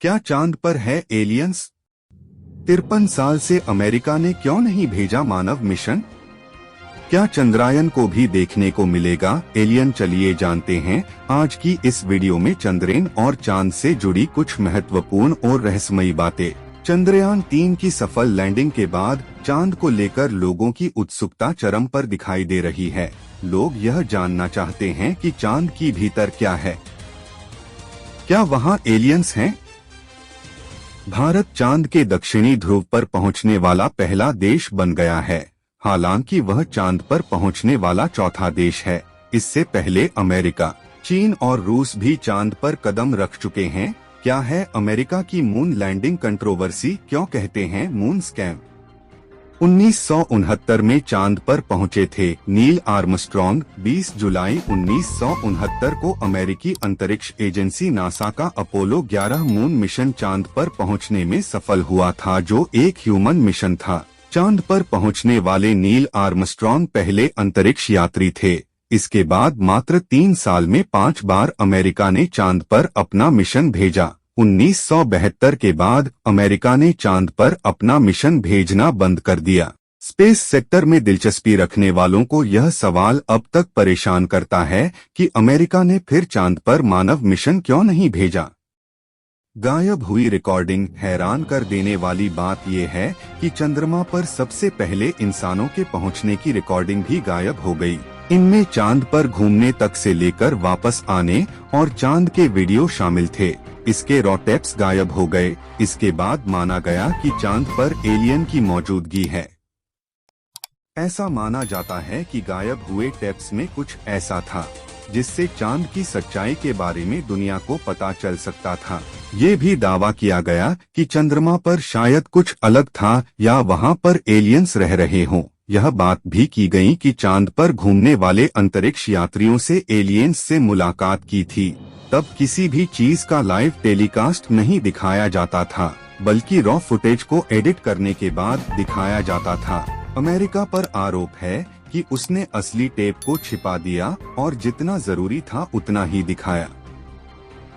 क्या चांद पर है एलियंस? 53 साल से अमेरिका ने क्यों नहीं भेजा मानव मिशन? क्या चंद्रयान को भी देखने को मिलेगा एलियन? चलिए जानते हैं आज की इस वीडियो में चंद्रयान और चांद से जुड़ी कुछ महत्वपूर्ण और रहस्यमयी बातें। चंद्रयान 3 की सफल लैंडिंग के बाद चांद को लेकर लोगों की उत्सुकता चरम पर दिखाई दे रही है। लोग यह जानना चाहते हैं कि चांद की भीतर क्या है, क्या वहां एलियंस हैं? भारत चांद के दक्षिणी ध्रुव पर पहुंचने वाला पहला देश बन गया है। हालांकि वह चांद पर पहुंचने वाला चौथा देश है। इससे पहले अमेरिका, चीन और रूस भी चांद पर कदम रख चुके हैं। क्या है अमेरिका की मून लैंडिंग कंट्रोवर्सी? क्यों कहते हैं मून स्कैम? 1969 में चांद पर पहुंचे थे नील आर्मस्ट्रॉन्ग। 20 जुलाई 1969 को अमेरिकी अंतरिक्ष एजेंसी नासा का अपोलो 11 मून मिशन चांद पर पहुंचने में सफल हुआ था, जो एक ह्यूमन मिशन था। चांद पर पहुंचने वाले नील आर्मस्ट्रॉन्ग पहले अंतरिक्ष यात्री थे। इसके बाद मात्र 3 साल में 5 बार अमेरिका ने चांद पर अपना मिशन भेजा। 1972 के बाद अमेरिका ने चांद पर अपना मिशन भेजना बंद कर दिया। स्पेस सेक्टर में दिलचस्पी रखने वालों को यह सवाल अब तक परेशान करता है कि अमेरिका ने फिर चांद पर मानव मिशन क्यों नहीं भेजा। गायब हुई रिकॉर्डिंग। हैरान कर देने वाली बात यह है कि चंद्रमा पर सबसे पहले इंसानों के पहुंचने की रिकॉर्डिंग भी गायब हो गई। इनमें चांद पर घूमने तक से लेकर वापस आने और चांद के वीडियो शामिल थे। इसके रॉ टेप्स गायब हो गए। इसके बाद माना गया कि चांद पर एलियन की मौजूदगी है। ऐसा माना जाता है कि गायब हुए टेप्स में कुछ ऐसा था जिससे चांद की सच्चाई के बारे में दुनिया को पता चल सकता था। ये भी दावा किया गया कि चंद्रमा पर शायद कुछ अलग था या वहाँ पर एलियंस रह रहे हों। यह बात भी की गई कि चांद पर घूमने वाले अंतरिक्ष यात्रियों से एलियंस से मुलाकात की थी। तब किसी भी चीज का लाइव टेलीकास्ट नहीं दिखाया जाता था, बल्कि रॉ फुटेज को एडिट करने के बाद दिखाया जाता था। अमेरिका पर आरोप है कि उसने असली टेप को छिपा दिया और जितना जरूरी था उतना ही दिखाया।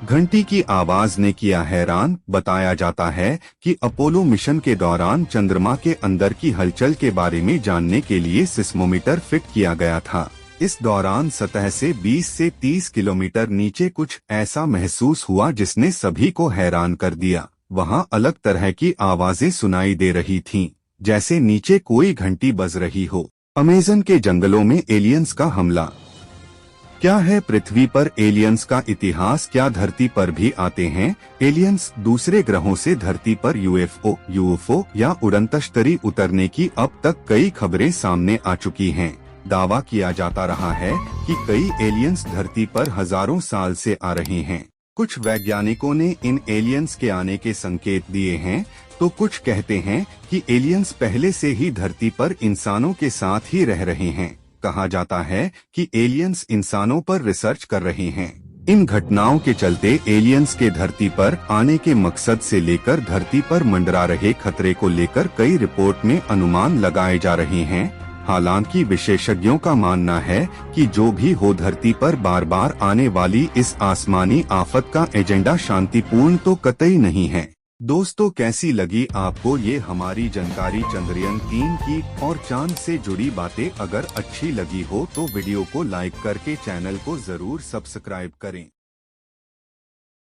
घंटी की आवाज ने किया हैरान। बताया जाता है कि अपोलो मिशन के दौरान चंद्रमा के अंदर की हलचल के बारे में जानने के लिए सिस्मोमीटर फिट किया गया था। इस दौरान सतह से 20 से 30 किलोमीटर नीचे कुछ ऐसा महसूस हुआ जिसने सभी को हैरान कर दिया। वहां अलग तरह की आवाजें सुनाई दे रही थीं, जैसे नीचे कोई घंटी बज रही हो। अमेज़न के जंगलों में एलियंस का हमला। क्या है पृथ्वी पर एलियंस का इतिहास? क्या धरती पर भी आते हैं एलियंस? दूसरे ग्रहों से धरती पर यूएफओ या उड़नतश्तरी उतरने की अब तक कई खबरें सामने आ चुकी हैं। दावा किया जाता रहा है कि कई एलियंस धरती पर हजारों साल से आ रहे हैं। कुछ वैज्ञानिकों ने इन एलियंस के आने के संकेत दिए हैं, तो कुछ कहते हैं कि एलियंस पहले से ही धरती पर इंसानों के साथ ही रह रहे हैं। कहा जाता है कि एलियंस इंसानों पर रिसर्च कर रहे हैं। इन घटनाओं के चलते एलियंस के धरती पर आने के मकसद से लेकर धरती पर मंडरा रहे खतरे को लेकर कई रिपोर्ट में अनुमान लगाए जा रहे हैं। हालांकि विशेषज्ञों का मानना है कि जो भी हो, धरती पर बार बार आने वाली इस आसमानी आफत का एजेंडा शांतिपूर्ण तो कतई नहीं है। दोस्तों, कैसी लगी आपको ये हमारी जानकारी चंद्रयान 3 की और चांद से जुड़ी बातें? अगर अच्छी लगी हो तो वीडियो को लाइक करके चैनल को जरूर सब्सक्राइब करें।